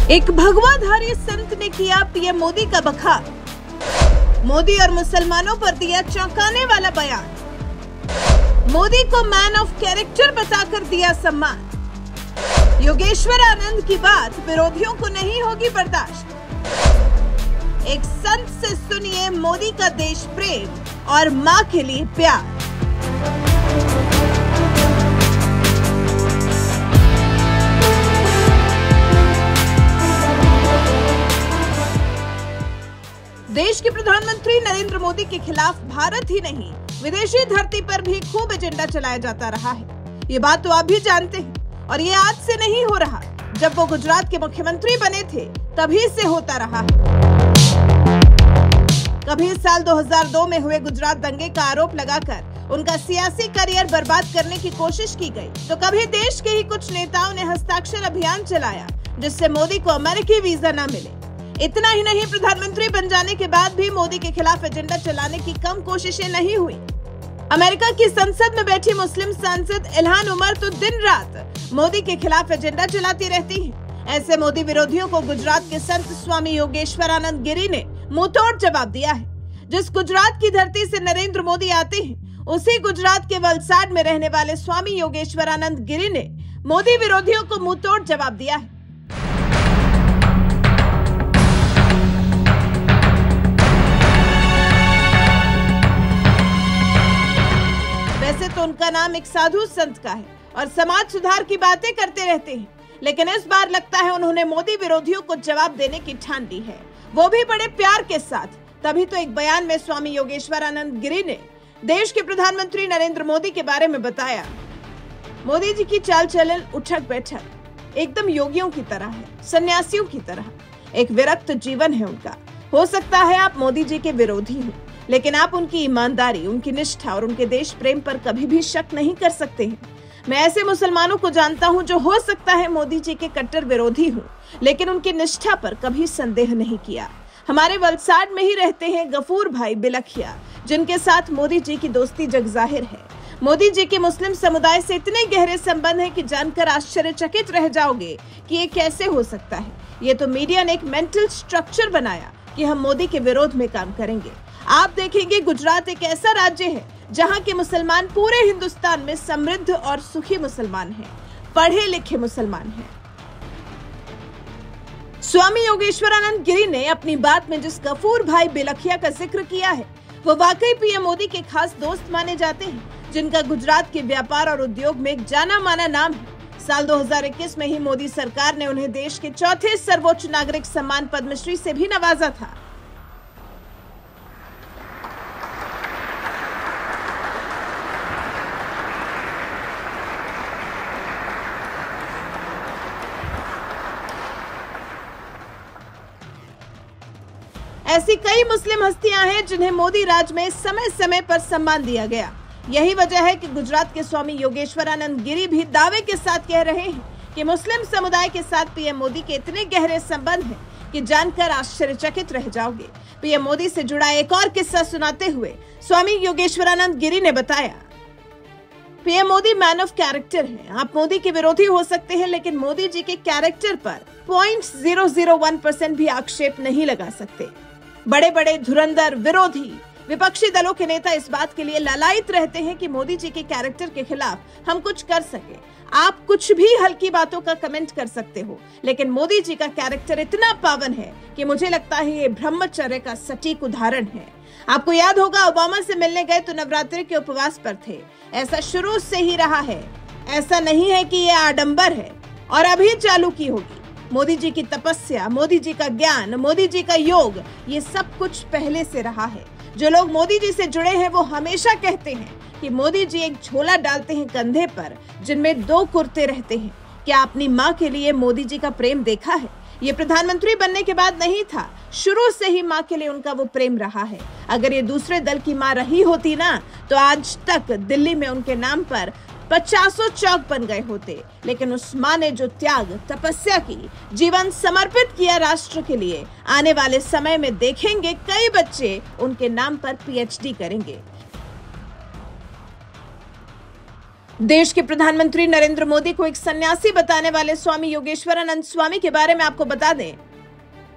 एक भगवाधारी संत ने किया पीएम मोदी का बखान। मोदी और मुसलमानों पर दिया चौंकाने वाला बयान। मोदी को मैन ऑफ कैरेक्टर बताकर दिया सम्मान। योगेश्वर आनंद की बात विरोधियों को नहीं होगी बर्दाश्त। एक संत से सुनिए मोदी का देश प्रेम और मां के लिए प्यार। देश के प्रधानमंत्री नरेंद्र मोदी के खिलाफ भारत ही नहीं विदेशी धरती पर भी खूब एजेंडा चलाया जाता रहा है। ये बात तो आप भी जानते हैं और ये आज से नहीं हो रहा। जब वो गुजरात के मुख्यमंत्री बने थे तभी से होता रहा है। कभी साल 2002 में हुए गुजरात दंगे का आरोप लगाकर उनका सियासी करियर बर्बाद करने की कोशिश की गई, तो कभी देश के ही कुछ नेताओं ने हस्ताक्षर अभियान चलाया जिससे मोदी को अमेरिकी वीजा न मिले। इतना ही नहीं, प्रधानमंत्री बन जाने के बाद भी मोदी के खिलाफ एजेंडा चलाने की कम कोशिशें नहीं हुई। अमेरिका की संसद में बैठी मुस्लिम सांसद इल्हान उमर तो दिन रात मोदी के खिलाफ एजेंडा चलाती रहती हैं। ऐसे मोदी विरोधियों को गुजरात के संत स्वामी योगेश्वरानंद गिरी ने मुंहतोड़ जवाब दिया है। जिस गुजरात की धरती से नरेंद्र मोदी आते हैं, उसी गुजरात के वलसाड में रहने वाले स्वामी योगेश्वरानंद गिरी ने मोदी विरोधियों को मुंहतोड़ जवाब दिया है। वैसे तो उनका नाम एक साधु संत का है और समाज सुधार की बातें करते रहते हैं, लेकिन इस बार लगता है उन्होंने मोदी विरोधियों को जवाब देने की ठान ली है, वो भी बड़े प्यार के साथ। तभी तो एक बयान में स्वामी योगेश्वरानंद गिरी ने देश के प्रधानमंत्री नरेंद्र मोदी के बारे में बताया। मोदी जी की चाल चलन, उठक बैठक एकदम योगियों की तरह है, सन्यासियों की तरह। एक विरक्त जीवन है उनका। हो सकता है आप मोदी जी के विरोधी हो, लेकिन आप उनकी ईमानदारी, उनकी निष्ठा और उनके देश प्रेम पर कभी भी शक नहीं कर सकते हैं। मैं ऐसे मुसलमानों को जानता हूं जो हो सकता है मोदी जी के कट्टर विरोधी हो, लेकिन उनकी निष्ठा पर कभी संदेह नहीं किया। हमारे वलसाड में ही रहते हैं गफूर भाई बिलखिया, जिनके साथ मोदी जी की दोस्ती जगजाहिर है। मोदी जी के मुस्लिम समुदाय से इतने गहरे संबंध हैं कि जानकर आश्चर्यचकित रह जाओगे कि ये कैसे हो सकता है। ये तो मीडिया ने एक मेंटल स्ट्रक्चर बनाया कि हम मोदी के विरोध में काम करेंगे। आप देखेंगे गुजरात एक ऐसा राज्य है जहां के मुसलमान पूरे हिंदुस्तान में समृद्ध और सुखी मुसलमान हैं, पढ़े लिखे मुसलमान हैं। स्वामी योगेश्वरानंद गिरी ने अपनी बात में जिस गफूर भाई बिलखिया का जिक्र किया है, वो वाकई पीएम मोदी के खास दोस्त माने जाते हैं, जिनका गुजरात के व्यापार और उद्योग में एक जाना माना नाम है। साल 2021 में ही मोदी सरकार ने उन्हें देश के चौथे सर्वोच्च नागरिक सम्मान पद्मश्री से भी नवाजा था। ऐसी कई मुस्लिम हस्तियां हैं जिन्हें मोदी राज में समय समय पर सम्मान दिया गया। यही वजह है कि गुजरात के स्वामी योगेश्वरानंद गिरी भी दावे के साथ कह रहे हैं कि मुस्लिम समुदाय के साथ पीएम मोदी के इतने गहरे संबंध हैं कि जानकर आश्चर्यचकित रह जाओगे। पीएम मोदी से जुड़ा एक और किस्सा सुनाते हुए स्वामी योगेश्वरानंद गिरी ने बताया, PM Modi man of character हैं। आप मोदी के विरोधी हो सकते हैं, लेकिन मोदी जी के कैरेक्टर पर 0.001% भी आक्षेप नहीं लगा सकते। बड़े बड़े धुरंधर विरोधी विपक्षी दलों के नेता इस बात के लिए लालायित रहते हैं कि मोदी जी के कैरेक्टर के खिलाफ हम कुछ कर सके। आप कुछ भी हल्की बातों का कमेंट कर सकते हो, लेकिन मोदी जी का कैरेक्टर इतना पावन है कि मुझे लगता है ये ब्रह्मचर्य का सटीक उदाहरण है। आपको याद होगा, ओबामा से मिलने गए तो नवरात्रि के उपवास पर थे। ऐसा शुरू से ही रहा है, ऐसा नहीं है कि ये आडंबर है और अभी चालू की होगी। मोदी जी की तपस्या, मोदी जी का ज्ञान, मोदी जी का योग, ये सब कुछ पहले से रहा है। जो लोग मोदी जी से जुड़े हैं वो हमेशा कहते हैं कि मोदी जी एक झोला डालते हैं कंधे पर जिनमें 2 कुर्ते रहते हैं। क्या अपनी माँ के लिए मोदी जी का प्रेम देखा है? ये प्रधानमंत्री बनने के बाद नहीं था, शुरू से ही माँ के लिए उनका वो प्रेम रहा है। अगर ये दूसरे दल की माँ रही होती ना, तो आज तक दिल्ली में उनके नाम पर 50 चौक बन गए होते। लेकिन उस माँ ने जो त्याग, तपस्या की, जीवन समर्पित किया राष्ट्र के लिए, आने वाले समय में देखेंगे कई बच्चे उनके नाम पर PhD करेंगे। देश के प्रधानमंत्री नरेंद्र मोदी को एक सन्यासी बताने वाले स्वामी योगेश्वरानंद स्वामी के बारे में आपको बता दें,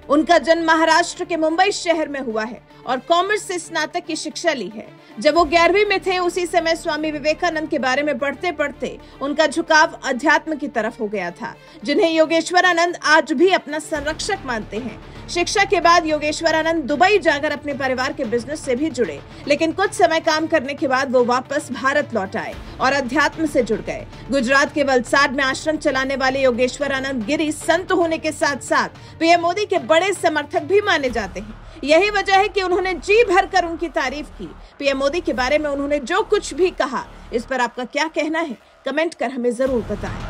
उनका जन्म महाराष्ट्र के मुंबई शहर में हुआ है और कॉमर्स से स्नातक की शिक्षा ली है। जब वो 11वीं में थे, उसी समय स्वामी विवेकानंद के बारे में पढ़ते पढ़ते उनका झुकाव अध्यात्म की तरफ हो गया था, जिन्हें योगेश्वरानंद आज भी अपना संरक्षक मानते हैं। शिक्षा के बाद योगेश्वरानंद दुबई जाकर अपने परिवार के बिजनेस से भी जुड़े, लेकिन कुछ समय काम करने के बाद वो वापस भारत लौट आए और अध्यात्म से जुड़ गए। गुजरात के वलसाड में आश्रम चलाने वाले योगेश्वरानंद गिरी संत होने के साथ साथ पीएम मोदी के बड़े समर्थक भी माने जाते हैं। यही वजह है कि उन्होंने जी भरकर उनकी तारीफ की। पीएम मोदी के बारे में उन्होंने जो कुछ भी कहा, इस पर आपका क्या कहना है, कमेंट कर हमें जरूर बताएं।